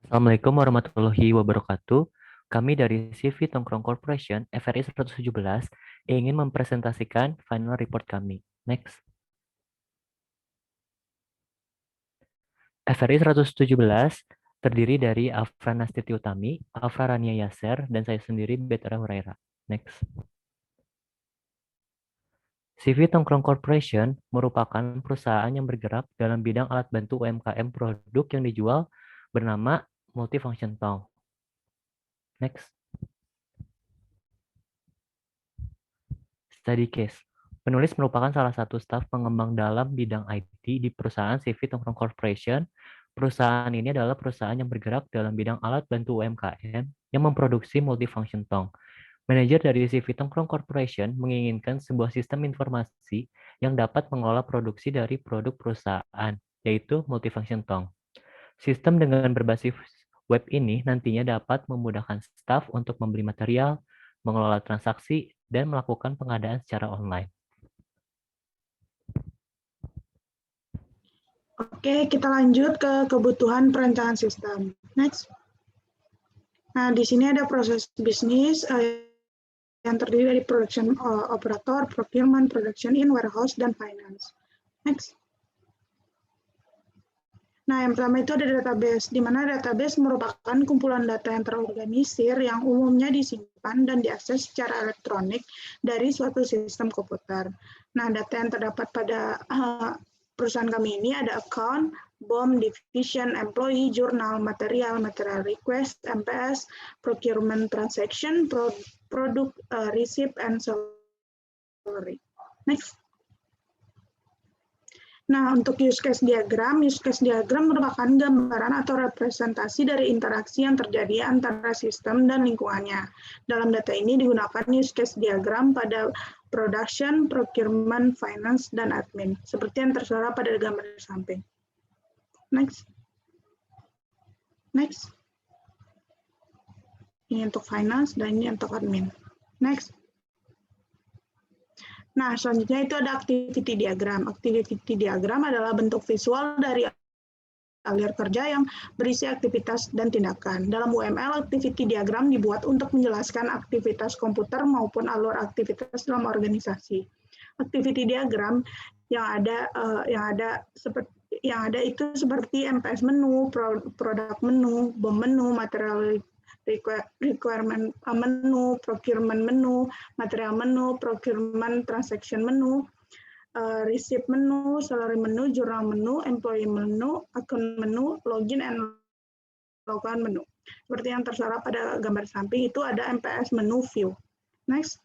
Assalamualaikum warahmatullahi wabarakatuh. Kami dari CV Tongkrong Corporation FRI 117 ingin mempresentasikan final report kami. Next. FRI 117 terdiri dari Afra Nastiti Utami, Afra Rania Yaser, dan saya sendiri Betara Huraira. Next. CV Tongkrong Corporation merupakan perusahaan yang bergerak dalam bidang alat bantu UMKM produk yang dijual bernama Multifunction Tong. Next. Study case. Penulis merupakan salah satu staf pengembang dalam bidang IT di perusahaan CV Tongkrong Corporation. Perusahaan ini adalah perusahaan yang bergerak dalam bidang alat bantu UMKM yang memproduksi multifunction tong. Manajer dari CV Tongkrong Corporation menginginkan sebuah sistem informasi yang dapat mengelola produksi dari produk perusahaan, yaitu multifunction tong. Sistem dengan berbasis web ini nantinya dapat memudahkan staf untuk membeli material, mengelola transaksi, dan melakukan pengadaan secara online. Oke, kita lanjut ke kebutuhan perencanaan sistem. Next. Nah, di sini ada proses bisnis yang terdiri dari production operator, procurement, production in, warehouse, dan finance. Next. Nah, yang pertama itu ada database, di mana database merupakan kumpulan data yang terorganisir yang umumnya disimpan dan diakses secara elektronik dari suatu sistem komputer. Nah, data yang terdapat pada perusahaan kami ini ada account, BOM, division, employee, jurnal, material request, MPS, procurement transaction, product receipt, and salary. Next. Nah, untuk use case diagram merupakan gambaran atau representasi dari interaksi yang terjadi antara sistem dan lingkungannya. Dalam data ini digunakan use case diagram pada production, procurement, finance, dan admin, seperti yang tertera pada gambar di samping. Next. Next. Ini untuk finance dan ini untuk admin. Next. Nah, selanjutnya itu ada activity diagram. Activity diagram adalah bentuk visual dari alir kerja yang berisi aktivitas dan tindakan. Dalam UML, activity diagram dibuat untuk menjelaskan aktivitas komputer maupun alur aktivitas dalam organisasi. Activity diagram yang ada itu seperti MPS menu, product menu, BOM menu, material requirement menu, procurement menu, material menu, procurement transaction menu, receipt menu, salary menu, jurnal menu, employee menu, account menu, login and logout menu. Seperti yang tertera pada gambar samping itu ada MPS menu view. Next.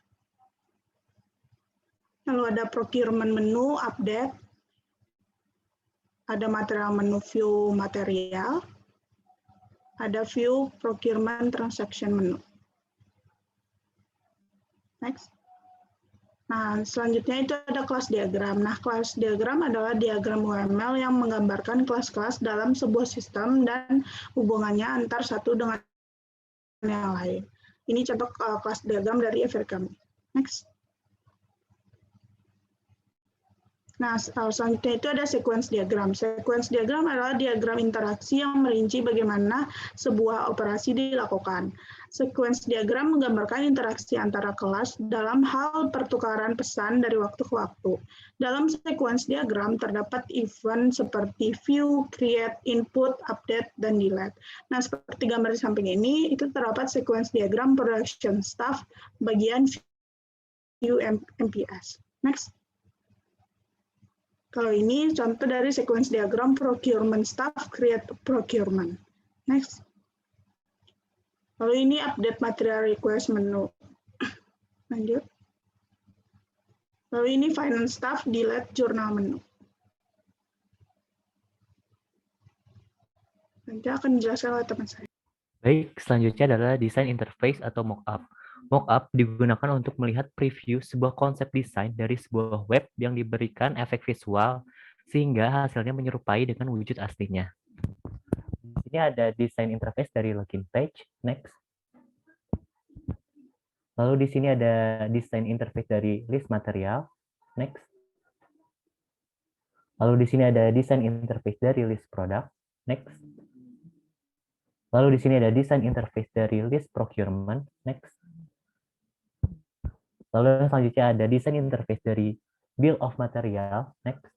Lalu ada procurement menu update. Ada material menu view material. Ada view procurement transaction menu. Next. Nah, selanjutnya itu ada kelas diagram. Nah, kelas diagram adalah diagram UML yang menggambarkan kelas-kelas dalam sebuah sistem dan hubungannya antar satu dengan yang lain. Ini contoh kelas diagram dari FR kami. Next. Nah, selanjutnya itu ada sequence diagram. Sequence diagram adalah diagram interaksi yang merinci bagaimana sebuah operasi dilakukan. Sequence diagram menggambarkan interaksi antara kelas dalam hal pertukaran pesan dari waktu ke waktu. Dalam sequence diagram terdapat event seperti view, create, input, update, dan delete. Nah, seperti gambar di samping ini, itu terdapat sequence diagram production staff bagian view MPS. Next. Kalau ini contoh dari sequence diagram procurement staff create procurement. Next. Lalu ini update material request menu. Lanjut. Lalu ini finance staff delete journal menu. Nanti akan dijelaskan oleh teman saya. Baik, selanjutnya adalah desain interface atau mockup. Mockup digunakan untuk melihat preview sebuah konsep desain dari sebuah web yang diberikan efek visual sehingga hasilnya menyerupai dengan wujud aslinya. Di sini ada desain interface dari login page. Next. Lalu di sini ada desain interface dari list material. Next. Lalu di sini ada desain interface dari list product. Next. Lalu di sini ada desain interface dari list procurement. Next. Lalu yang selanjutnya ada desain interface dari bill of material. Next.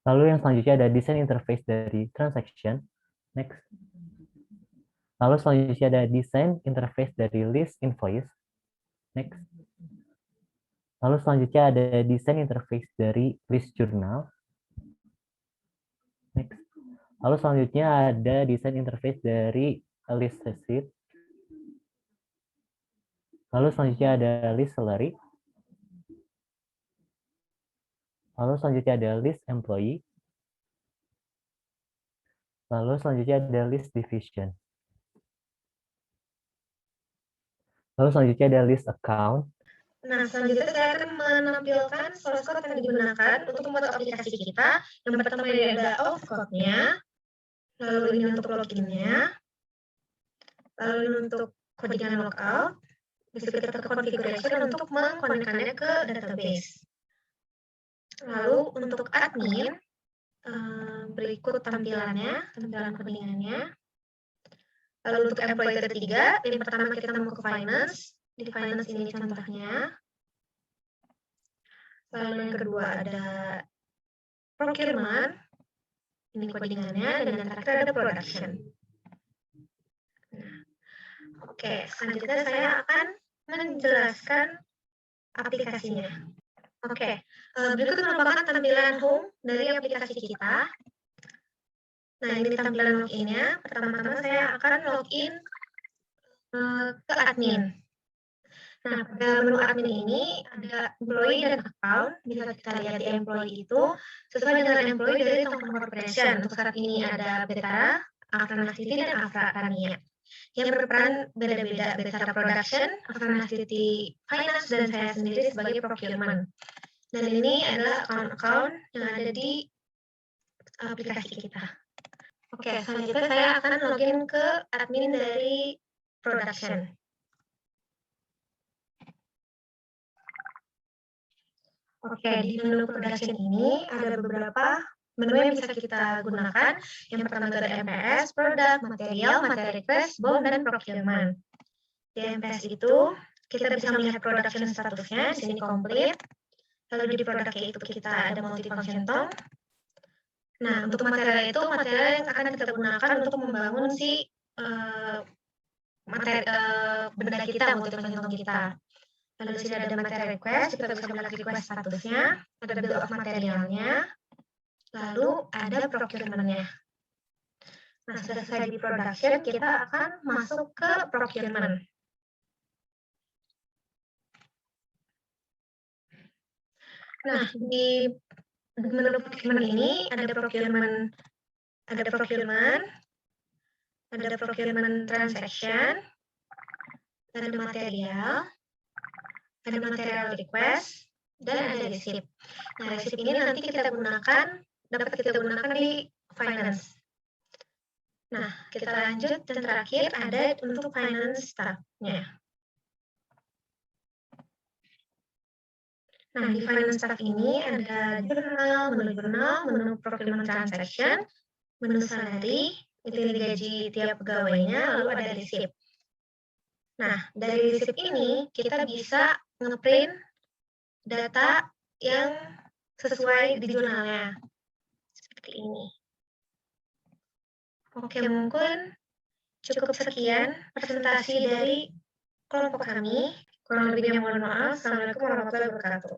Lalu yang selanjutnya ada desain interface dari transaction. Next. Lalu selanjutnya ada desain interface dari list invoice. Next. Lalu selanjutnya ada desain interface dari list journal. Next. Lalu selanjutnya ada desain interface dari list receipt. Lalu selanjutnya ada list salary. Lalu selanjutnya ada list employee. Lalu selanjutnya ada list division. Lalu selanjutnya ada list account. Nah, selanjutnya saya akan menampilkan source code yang digunakan untuk membuat aplikasi kita. Yang pertama ini ada auth code-nya, lalu ini untuk login-nya, lalu ini untuk codingan logout, bisa kita ke configuration untuk mengkonekkannya ke database. Lalu untuk admin, berikut tampilan codingannya. Lalu untuk employee ketiga, yang pertama kita mau ke finance. Di finance ini contohnya. Lalu yang kedua ada procurement. Ini codingannya. Dan yang terakhir ada production. Nah, oke, selanjutnya saya akan menjelaskan aplikasinya. Oke, berikut merupakan tampilan home dari aplikasi kita. Nah, ini tampilan login-nya. Pertama-tama saya akan login ke admin. Nah, pada menu admin ini ada employee dan account. Bisa kita lihat di employee itu sesuai dengan employee dari Tongkong Corporation. Untuk saat ini ada Betara, Afrana City, dan Afra Tania. Yang berperan beda-beda. Betara Production, Afrana City Finance, dan saya sendiri sebagai procurement. Dan ini adalah account-account yang ada di aplikasi kita. Oke, selanjutnya saya akan login ke admin dari production. Oke, di menu production ini ada beberapa menu yang bisa kita gunakan. Yang pertama itu ada MPS, produk, material, materi request, BOM, dan procurement. Di MPS itu, kita bisa melihat production statusnya, di sini complete. Lalu di produknya itu kita ada multifunction tom. Nah, untuk material itu material yang akan kita gunakan untuk membangun si benda kita, multifunction tom kita. Lalu di sini ada materi request, kita bisa melihat request statusnya, ada bill of materialnya, lalu ada procurement-nya. Nah, selesai di production, kita akan masuk ke procurement. Nah, di menu procurement ini ada procurement transaction, ada material request, dan ada receipt. Nah, receipt ini nanti dapat kita gunakan di finance. Nah, kita lanjut, dan terakhir ada untuk finance staff-nya. Nah, di finance staff ini ada jurnal, menu procurement transaction, menu salary, utility gaji tiap pegawainya, lalu ada receipt. Nah, dari receipt ini kita bisa ngeprint data yang sesuai di jurnalnya. Seperti ini. Oke, mungkin cukup sekian presentasi dari kelompok kami. Kurang lebihnya mohon maaf. Assalamualaikum warahmatullahi wabarakatuh.